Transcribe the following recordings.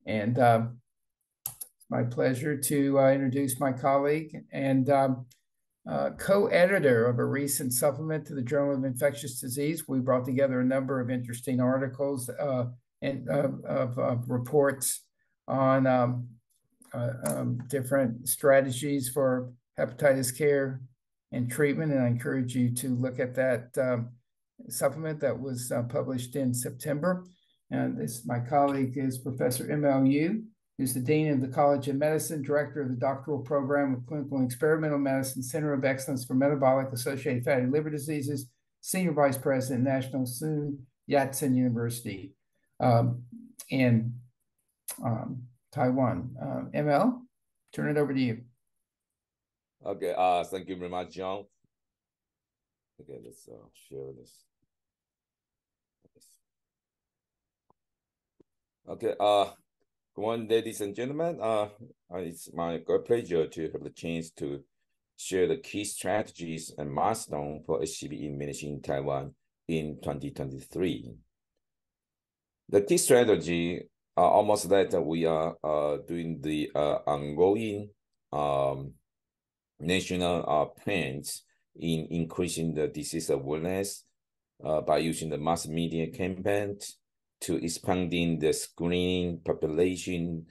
And it's my pleasure to introduce my colleague and co-editor of a recent supplement to the Journal of Infectious Disease. We brought together a number of interesting articles and of reports on different strategies for hepatitis care and treatment. And I encourage you to look at that supplement that was published in September. And my colleague is Professor Ming-Lung, who's the Dean of the College of Medicine, Director of the Doctoral Program of Clinical and Experimental Medicine, Center of Excellence for Metabolic Associated Fatty Liver Diseases, Senior Vice President, National SUNY, Yat-sen University in Taiwan. ML, turn it over to you. Okay, thank you very much, John. Okay, let's share this. Okay, good morning, ladies and gentlemen. It's my great pleasure to have the chance to share the key strategies and milestones for HCV elimination in Taiwan in 2023. The key strategy almost that we are doing the ongoing national plans in increasing the disease awareness by using the mass media campaign to expanding the screening population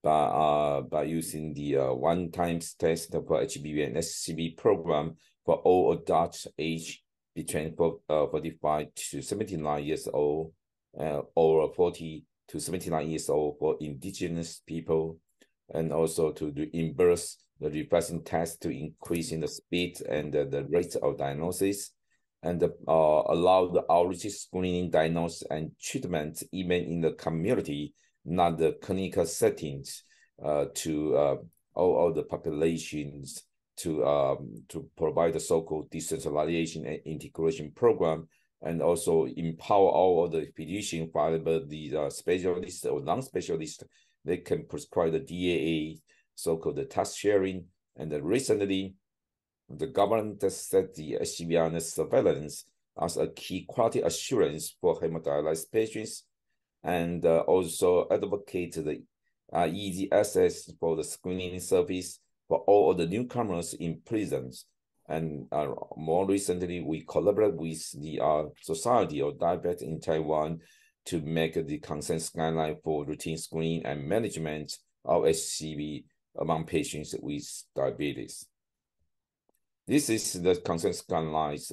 by using the one-time test for HBV and SCV program for all adults aged between 45 to 79 years old or 40 to 79 years old for indigenous people, and also to reimburse the refreshing test to increase in the speed and the rate of diagnosis, and allow the outreach screening, diagnosis, and treatment even in the community, not the clinical settings, to all the populations to provide the so-called decentralization and integration program, and also empower all of the physicians, whatever the specialists or non-specialists, they can prescribe the DAA, so-called the task sharing. And recently, the government has set the HCV surveillance as a key quality assurance for hemodialysis patients, and also advocate the easy access for the screening service for all of the newcomers in prisons. And more recently, we collaborate with the Society of Diabetes in Taiwan to make the consensus guideline for routine screening and management of HCV among patients with diabetes. This is the consensus guidelines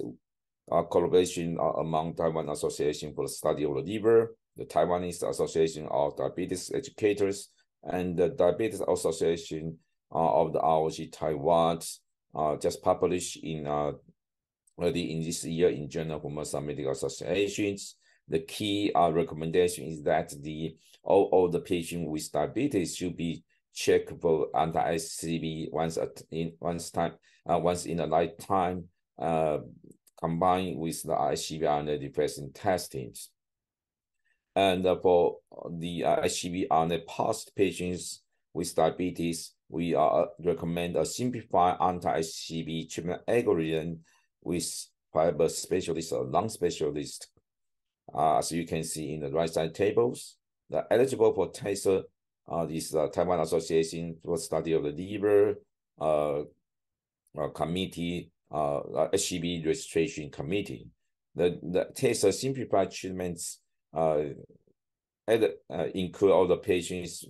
collaboration among Taiwan Association for the Study of the Liver, the Taiwanese Association of Diabetes Educators, and the Diabetes Association of the ROG Taiwan, just published in early in this year in Journal for Most Medical Associations. The key recommendation is that all the patients with diabetes should be checked for anti-HCV once in a lifetime, combined with the HCV RNA depression testings. And for the HCV RNA positive patients with diabetes, we recommend a simplified anti-HCV treatment algorithm with fiber specialists or non-specialists. As you can see in the right side tables, the eligible for TASER is Taiwan Association for Study of the Liver Committee, HCV Registration Committee. The TASER simplified treatments include all the patients,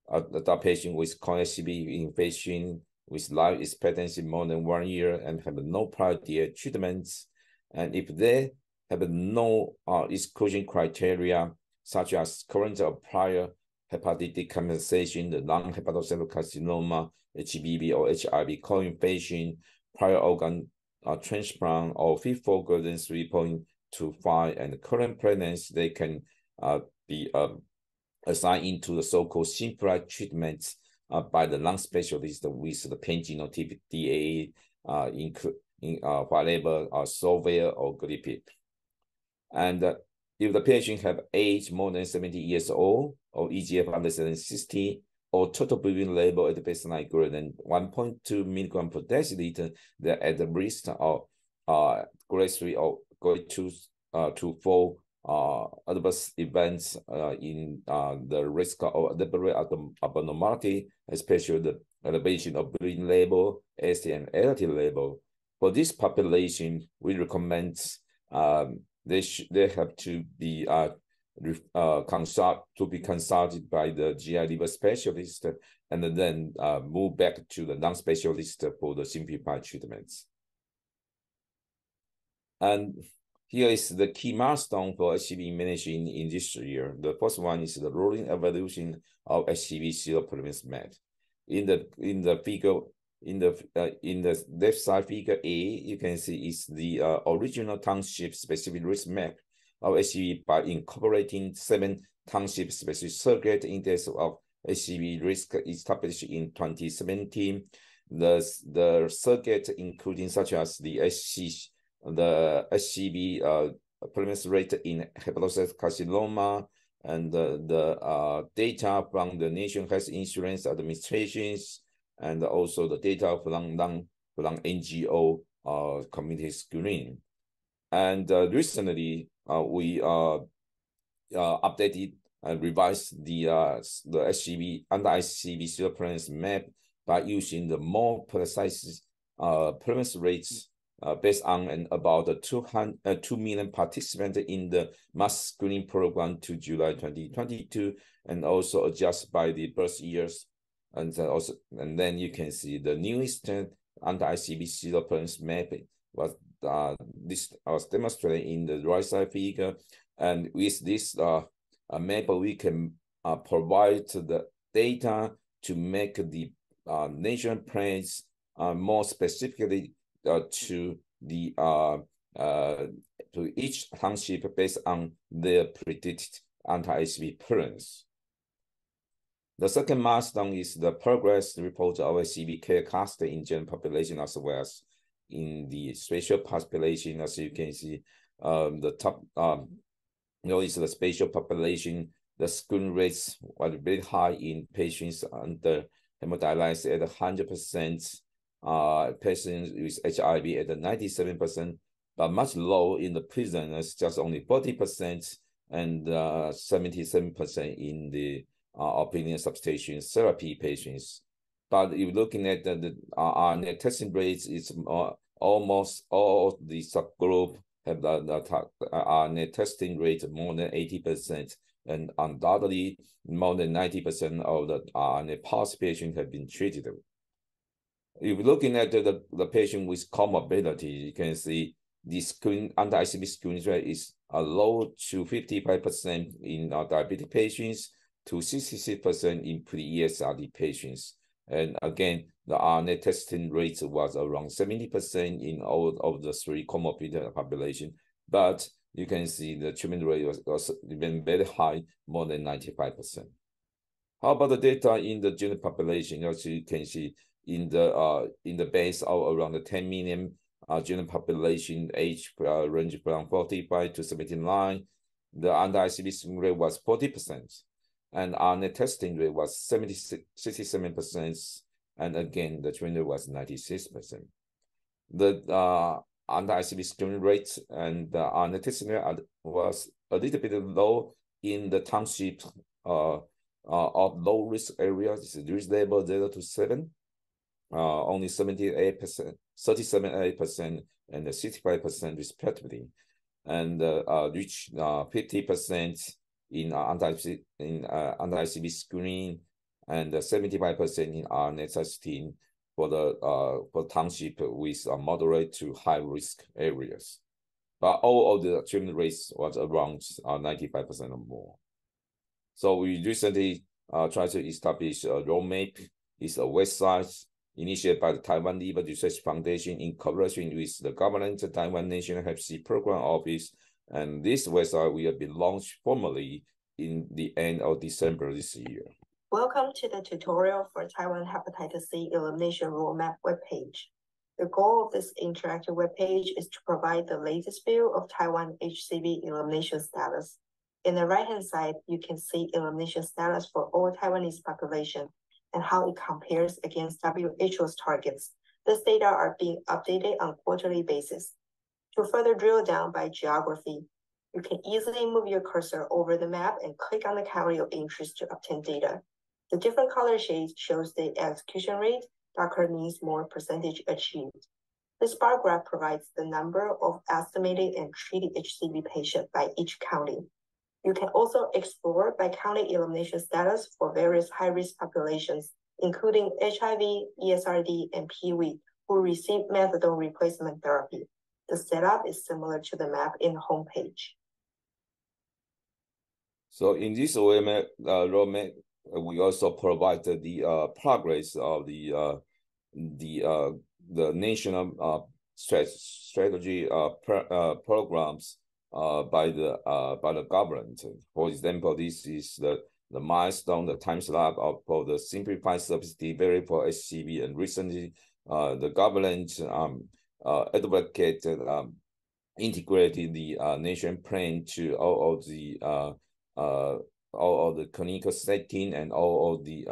the patient with chronic HCV infection with life expectancy more than 1 year and have no prior DA treatments. And if they have no exclusion criteria, such as current or prior hepatic compensation, the non-hepatocellular carcinoma, HBV or HIV co-infection, prior organ transplant, or FIFO greater than 3.25, and current pregnancy, they can be assigned into the so-called simplified treatments by the lung specialist with the pan-genotypic DAA, whatever, Solvair or Glipit. And if the patient have age more than 70 years old, or EGF under 760, or total bleeding level at the baseline greater than 1.2 milligram per deciliter, they're at the risk of grade 3 or grade 2 to 4 adverse events in the risk of liver abnormality, especially the elevation of bleeding level, AST and ALT level. For this population, we recommend they have to be consulted by the GI liver specialist, and then move back to the non-specialist for the simplified treatments. And here is the key milestone for HCV elimination in this year. The first one is the rolling evolution of HCV seroprevalence map. In the figure, in the left side figure A, you can see is the original township specific risk map of HCV by incorporating 7 township specific surrogate index of HCV risk established in 2017. The surrogate including such as the HCV prevalence rate in hepatocellular carcinoma, and the data from the National Health Insurance Administrations, and also the data from NGO community screening. And recently, we updated and revised the HCV anti-HCV seroprevalence map by using the more precise prevalence rates based on and about 2 million participants in the mass screening program to July 2022, and also adjust by the birth years. And then you can see the newest anti-HCV seroprevalence map was demonstrated in the right side figure. And with this map, we can provide the data to make the national plans more specifically to the to each township based on their predicted anti-HCV prevalence. The second milestone is the progress report of HCV care cluster in general population as well as in the spatial population. As you can see, the top is the spatial population. The screen rates were very high in patients under hemodialysis at 100%. Patients with HIV at 97%, but much low in the prisoners, just only 40%, and 77% in the opinion substitution therapy patients. But if you're looking at our net testing rates, it's almost all the subgroup have our net testing rate more than 80%, and undoubtedly more than 90% of the net positive patients have been treated. If you're looking at the patient with comorbidity, you can see the anti-HCV screening rate is low to 55% in diabetic patients, to 66% in pre-ESRD patients. And again, the RNA testing rate was around 70% in all of the 3 comorbid population. But you can see the treatment rate was even very high, more than 95%. How about the data in the general population? As you can see, in the base of around the 10 million general population, age range from 45 to 79, the anti-HCV screening rate was 40%, and RNA testing rate was 67%, and again the treatment rate was 96%. The anti-HCV screening rate and the RNA testing rate was a little bit low in the township of low risk areas. This is risk level 0 to 7. Only 78%, 37.8%, and 65% respectively, and reached 50% in anti-HCV screening, and 75% in RNA testing for the township with moderate to high risk areas. But all of the treatment rates was around 95% or more. So we recently tried to establish a roadmap. It's a website initiated by the Taiwan Liver Research Foundation in collaboration with the government, the Taiwan National Hep C Program Office, and this website will be launched formally in the end of December this year. Welcome to the tutorial for Taiwan Hepatitis C Elimination Roadmap webpage. The goal of this interactive webpage is to provide the latest view of Taiwan HCV elimination status. In the right-hand side, you can see elimination status for all Taiwanese population and how it compares against WHO's targets. This data are being updated on a quarterly basis. To further drill down by geography, You can easily move your cursor over the map and click on the county of interest to obtain data. The different color shades shows the execution rate. Darker means more percentage achieved. This bar graph provides the number of estimated and treated HCV patients by each county. You can also explore by county elimination status for various high-risk populations, including HIV, ESRD, and PV, who receive methadone replacement therapy. The setup is similar to the map in the homepage. So in this roadmap, we also provided the progress of the national strategy programs by the government. For example, this is the milestone, the time slot for the simplified service delivery for HCV, and recently the government advocated integrating the nation plan to all of the clinical setting and all of the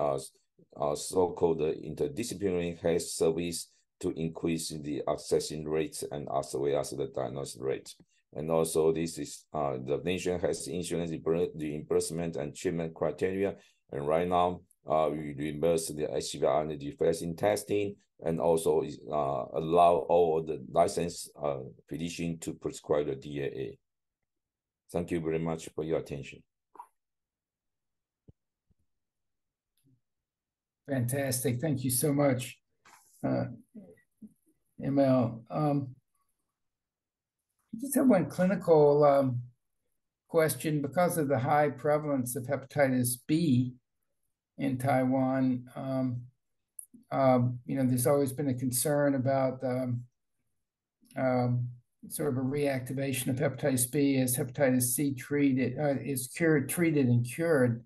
so-called interdisciplinary health service to increase the accessing rates and as well as the diagnosis rate. And also this is the nation has insurance reimbursement and treatment criteria. And right now we reimburse the HIV vaccine testing and also allow all the licensed physicians to prescribe the DAA. Thank you very much for your attention. Fantastic. Thank you so much, ML. I just have one clinical question. Because of the high prevalence of hepatitis B in Taiwan, there's always been a concern about sort of a reactivation of hepatitis B as hepatitis C treated and cured.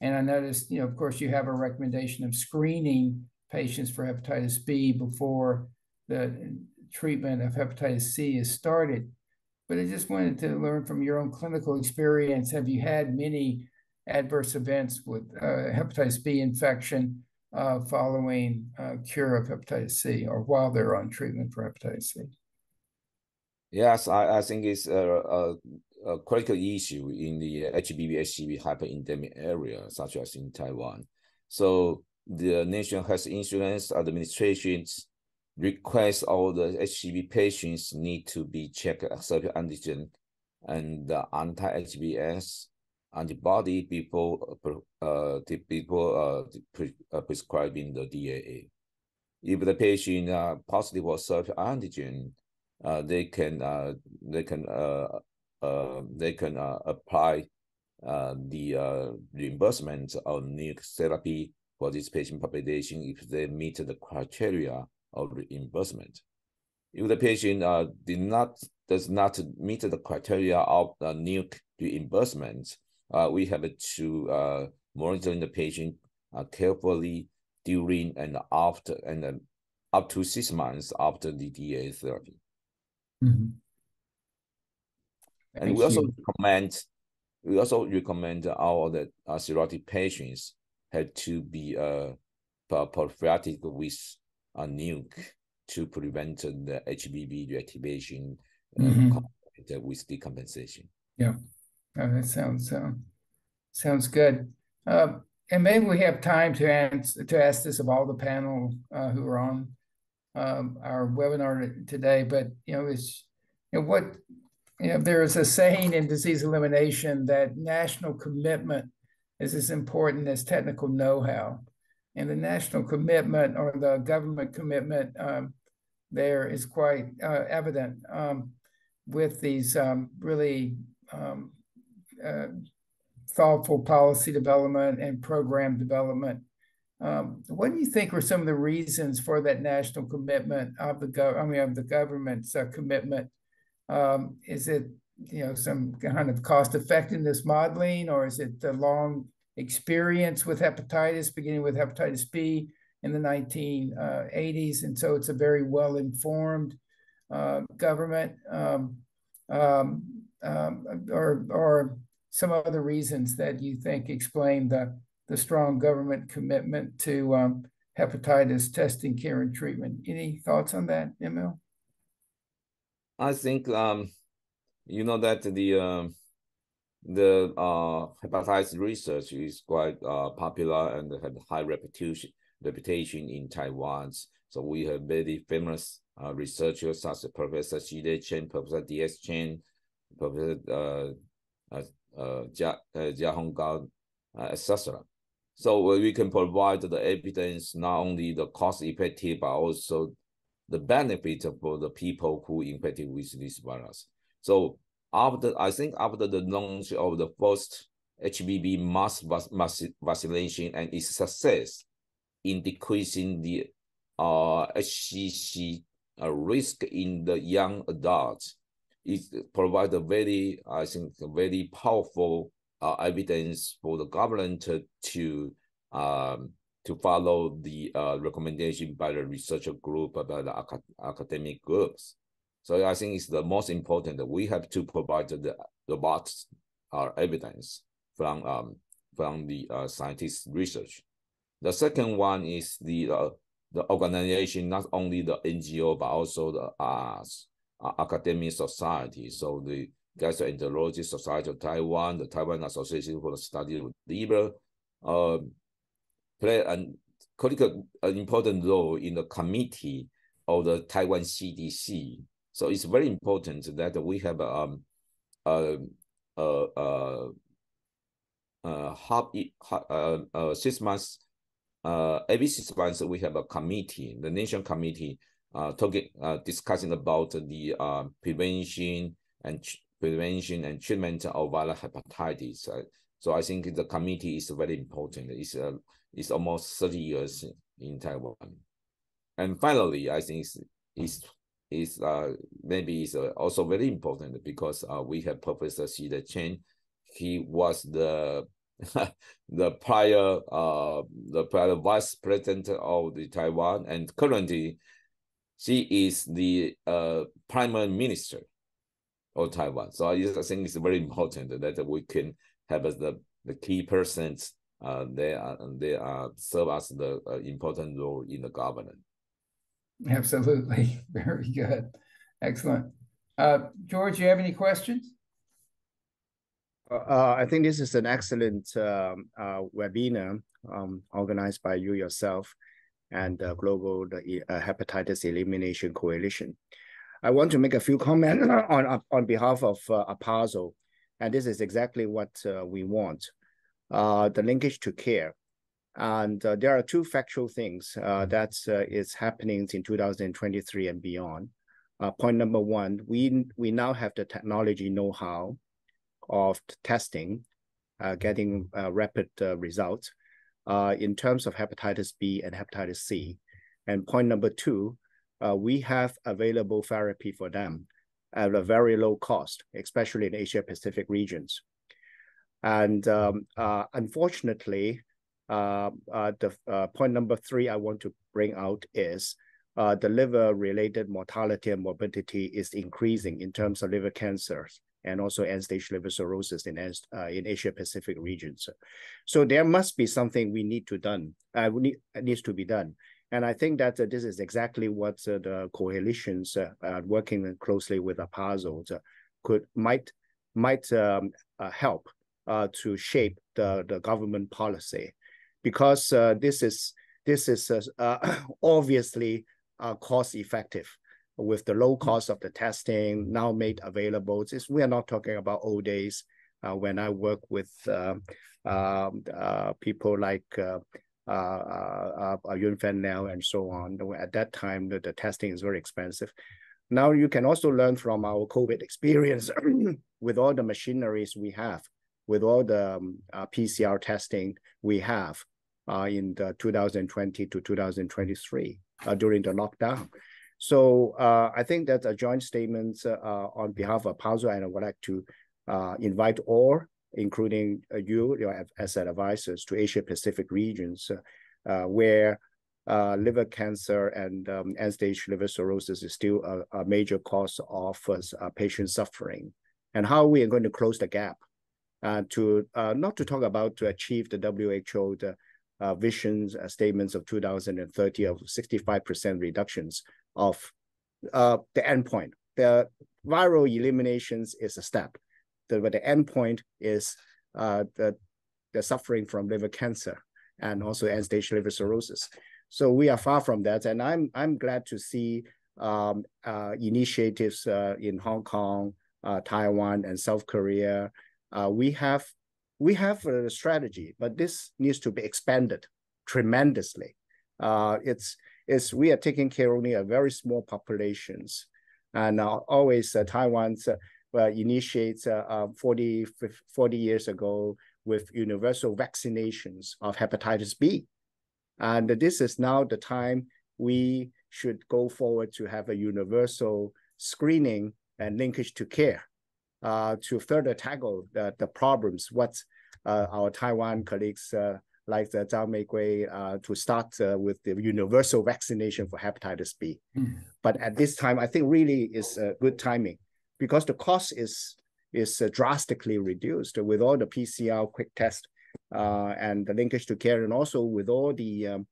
And I noticed, of course, you have a recommendation of screening patients for hepatitis B before the treatment of hepatitis C is started. But I just wanted to learn from your own clinical experience. Have you had many adverse events with hepatitis B infection following cure of hepatitis C or while they're on treatment for hepatitis C? Yes, I think it's a critical issue in the HBV hyperendemic area, such as in Taiwan. So the National Health Insurance Administration's request all the HCV patients need to be checked surface antigen and the anti-HBs antibody before prescribing the DAA. If the patient positive for surface antigen, they can apply the reimbursement of NIC therapy for this patient population if they meet the criteria of reimbursement. If the patient does not meet the criteria of the NIC reimbursement, we have to monitor the patient carefully during and after and up to 6 months after the DAA therapy. Mm-hmm. And we also recommend all the cirrhotic patients had to be prophylactic with a NUC to prevent the HBV reactivation with decompensation. Yeah, that sounds good. And maybe we have time to ask this of all the panel who are on our webinar today. But there is a saying in disease elimination that national commitment is as important as technical know-how. And the national commitment or the government commitment there is quite evident with these really thoughtful policy development and program development. What do you think were some of the reasons for that national commitment of the government's commitment? Is it some kind of cost effectiveness modeling, or is it the long experience with hepatitis, beginning with hepatitis B in the 1980s, and so it's a very well informed government, or some other reasons that you think explain the strong government commitment to hepatitis testing, care, and treatment? Any thoughts on that, Emil? I think you know that the hepatitis research is quite popular and have high reputation in Taiwan. So we have very famous researchers such as Professor Yat-sen, Professor Yat-sen, Professor Jia Honggao, etc. So we can provide the evidence, not only the cost effective, but also the benefit for the people who infected with this virus. So I think after the launch of the first HBV mass vaccination and its success in decreasing the HCC risk in the young adults, it provides a very, I think, a very powerful evidence for the government to follow the recommendation by the researcher group, by the academic groups. So I think it's the most important that we have to provide the robust evidence from the scientist research. The second one is the organization, not only the NGO but also the academic society. So the Gastroenterology Society of Taiwan, the Taiwan Association for the Study of Liver, play an important role in the committee of the Taiwan CDC. So it's very important that we have every 6 months we have a committee, the nation committee, discussing about the prevention and treatment of viral hepatitis. So I think the committee is very important. It's almost 30 years in Taiwan. And finally, I think maybe it's also very important because we have Professor Yat-sen. He was the prior vice president of the Taiwan, and currently she is the prime minister of Taiwan. So I think it's very important that we can have the key persons. They serve as the important role in the government. Absolutely. Very good. Excellent. George, you have any questions? I think this is an excellent webinar organized by you yourself and Global Hepatitis Elimination Coalition. I want to make a few comments on behalf of APASL, and this is exactly what we want, the linkage to care. And there are two factual things that is happening in 2023 and beyond. Point number one, we now have the technology know-how of testing, getting rapid results in terms of hepatitis B and hepatitis C. And point number two, we have available therapy for them at a very low cost, especially in Asia Pacific regions. And unfortunately, the point number three I want to bring out is the liver-related mortality and morbidity is increasing in terms of liver cancers and also end-stage liver cirrhosis in Asia Pacific regions. So there must be something needs to be done. And I think that this is exactly what the coalitions working closely with APASL might help to shape the government policy, because this is obviously cost effective with the low cost of the testing now made available. We are not talking about old days when I work with people like Yun Fan now and so on. At that time, the testing is very expensive. Now you can also learn from our COVID experience with all the machineries we have, with all the PCR testing we have in the 2020 to 2023 during the lockdown. So I think that's a joint statement on behalf of APASL, and I would like to invite all, including you as advisors, to Asia Pacific regions where liver cancer and end-stage liver cirrhosis is still a major cause of patient suffering, and how we are going to close the gap to not to talk about to achieve the WHO visions statements of 2030 of 65% reductions of the endpoint. The viral eliminations is a step, but the end point is the suffering from liver cancer and also end-stage liver cirrhosis. So we are far from that, and I'm glad to see initiatives in Hong Kong, Taiwan, and South Korea. We have a strategy, but this needs to be expanded tremendously. We are taking care only of very small populations, and always Taiwan initiates 40 years ago with universal vaccinations of hepatitis B. And this is now the time we should go forward to have a universal screening and linkage to care to further tackle the problems. What our Taiwan colleagues like Zhao Meigui to start with the universal vaccination for hepatitis B. But at this time, I think really is good timing because the cost is drastically reduced with all the PCR quick test and the linkage to care, and also with all the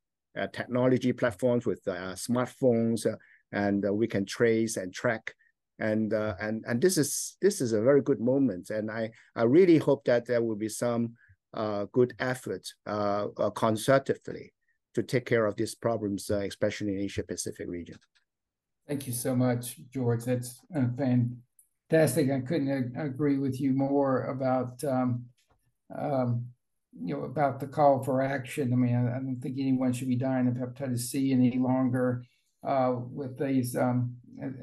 technology platforms with smartphones, and we can trace and track, and this is a very good moment, and I really hope that there will be some good effort concertedly to take care of these problems, especially in Asia Pacific region. Thank you so much, George. That's fantastic. I couldn't agree with you more about about the call for action. I mean, I don't think anyone should be dying of hepatitis C any longer with these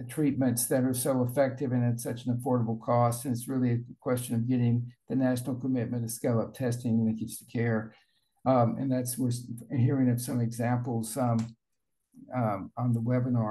treatments that are so effective and at such an affordable cost. And it's really a question of getting the national commitment to scale up testing and linkage to care. And we're hearing of some examples on the webinar.